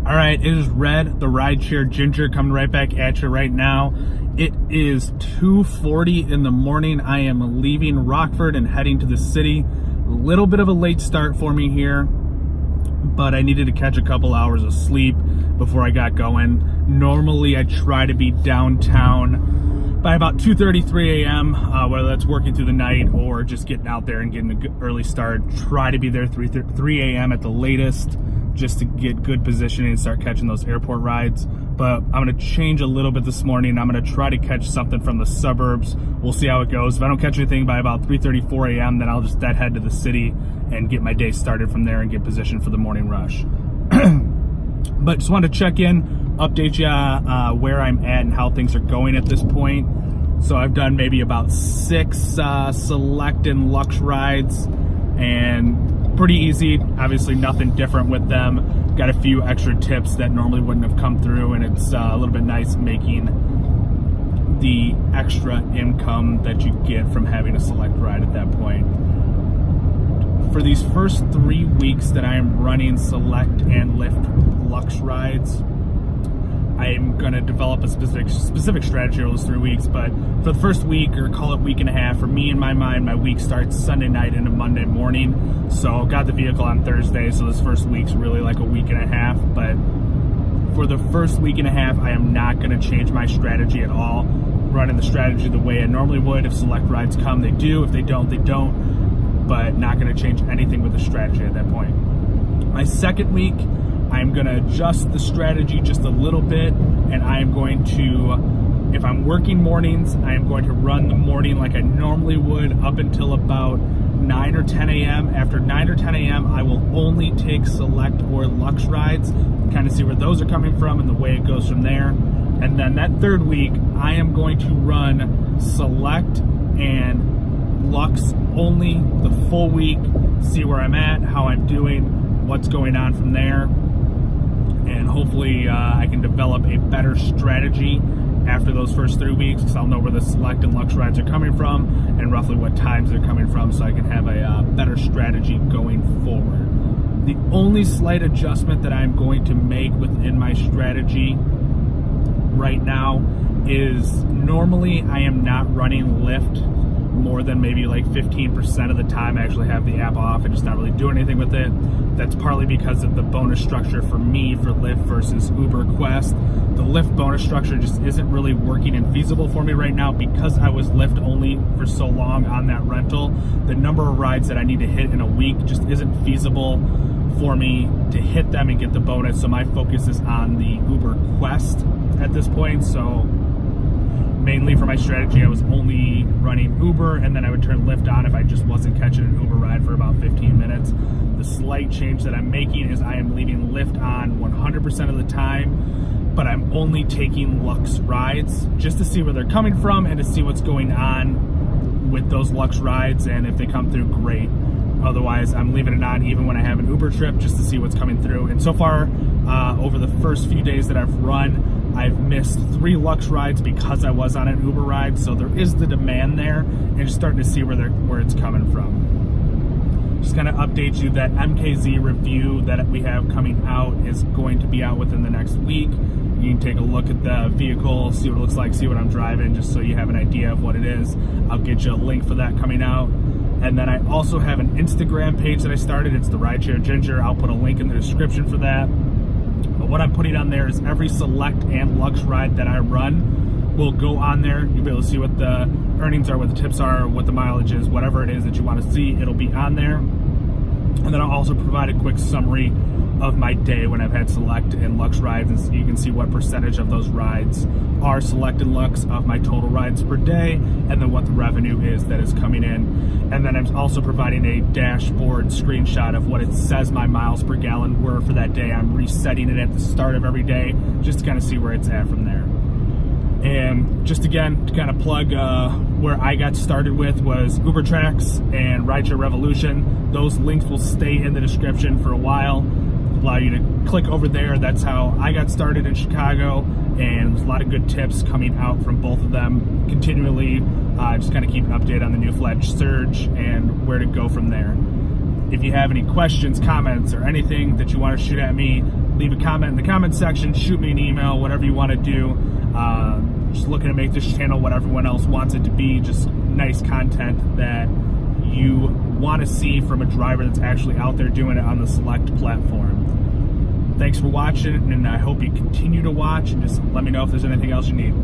All right, it is Red, the rideshare ginger, coming right back at you right now. It is 2:40 in the morning. I am leaving Rockford and heading to the city. A little bit of a late start for me here, but I needed to catch a couple hours of sleep before I got going. Normally, I try to be downtown by about 2:33 a.m., whether that's working through the night or just getting out there and getting a good early start. Try to be there 3 a.m. at the latest, just to get good positioning and start catching those airport rides. But I'm gonna change a little bit this morning. I'm gonna try to catch something from the suburbs. We'll see how it goes. If I don't catch anything by about 3:34 a.m., then I'll just head to the city and get my day started from there and get positioned for the morning rush. But just wanted to check in, update you where I'm at and how things are going at this point. So I've done maybe about 6 select and Lux rides, and pretty easy. Obviously nothing different with them. Got a few extra tips that normally wouldn't have come through, and it's a little bit nice making the extra income that you get from having a select ride at that point. For these first 3 weeks that I am running select and Lyft Lux rides, I'm going to develop a specific strategy over those 3 weeks. But for the first week, or call it week and a half, for me in my mind, my week starts Sunday night into Monday morning. So got the vehicle on Thursday, so this first week's really like a week and a half. But for the first week and a half, I am not going to change my strategy at all. Running the strategy the way I normally would. If select rides come, they do. If they don't, they don't. But not going to change anything with the strategy at that point. My second week, I'm going to adjust the strategy just a little bit, and I am going to, if I'm working mornings, I am going to run the morning like I normally would up until about 9 or 10 a.m. After 9 or 10 a.m., I will only take select or Lux rides, kind of see where those are coming from and the way it goes from there. And then that third week, I am going to run select and Lux only the full week, see where I'm at, how I'm doing, what's going on from there. And hopefully I can develop a better strategy after those first 3 weeks, because I'll know where the select and Lux rides are coming from and roughly what times they're coming from, so I can have a better strategy going forward. The only slight adjustment that I'm going to make within my strategy right now is normally I am not running Lyft more than maybe like 15% of the time. I actually have the app off and just not really doing anything with it. That's partly because of the bonus structure for me for Lyft versus Uber Quest. The Lyft bonus structure just isn't really working and feasible for me right now because I was Lyft only for so long on that rental. The number of rides that I need to hit in a week just isn't feasible for me to hit them and get the bonus. So my focus is on the Uber Quest at this point. So mainly for my strategy, I was only running Uber, and then I would turn Lyft on if I just wasn't catching an Uber ride for about 15 minutes. The slight change that I'm making is I am leaving Lyft on 100% of the time, but I'm only taking Lux rides just to see where they're coming from and to see what's going on with those Lux rides, and if they come through, great. Otherwise, I'm leaving it on even when I have an Uber trip just to see what's coming through. And so far, over the first few days that I've run, I've missed 3 Lux rides because I was on an Uber ride. So there is the demand there, and just starting to see where it's coming from. Just kind of update you that MKZ review that we have coming out is going to be out within the next week. You can take a look at the vehicle, see what it looks like, see what I'm driving, just so you have an idea of what it is. I'll get you a link for that coming out. And then I also have an Instagram page that I started. It's the Rideshare Ginger. I'll put a link in the description for that. But what I'm putting on there is every select and Lux ride that I run will go on there. You'll be able to see what the earnings are, what the tips are, what the mileage is, whatever it is that you want to see, it'll be on there. And then I'll also provide a quick summary of my day when I've had select and Lux rides, and so you can see what percentage of those rides are select and Lux of my total rides per day, and then what the revenue is that is coming in. And then I'm also providing a dashboard screenshot of what it says my miles per gallon were for that day. I'm resetting it at the start of every day just to kind of see where it's at from there. And just again, to kind of plug where I got started with was Uber Tracks and Rideshare Revolution. Those links will stay in the description for a while. Allow you to click over there. That's how I got started in Chicago, and there's a lot of good tips coming out from both of them continually. Just kind of keep an update on the new Fledged Surge and where to go from there. If you have any questions, comments, or anything that you want to shoot at me, leave a comment in the comment section, shoot me an email, whatever you want to do. Just looking to make this channel what everyone else wants it to be, just nice content that you want to see from a driver that's actually out there doing it on the Select platform. Thanks for watching, and I hope you continue to watch, and just let me know if there's anything else you need.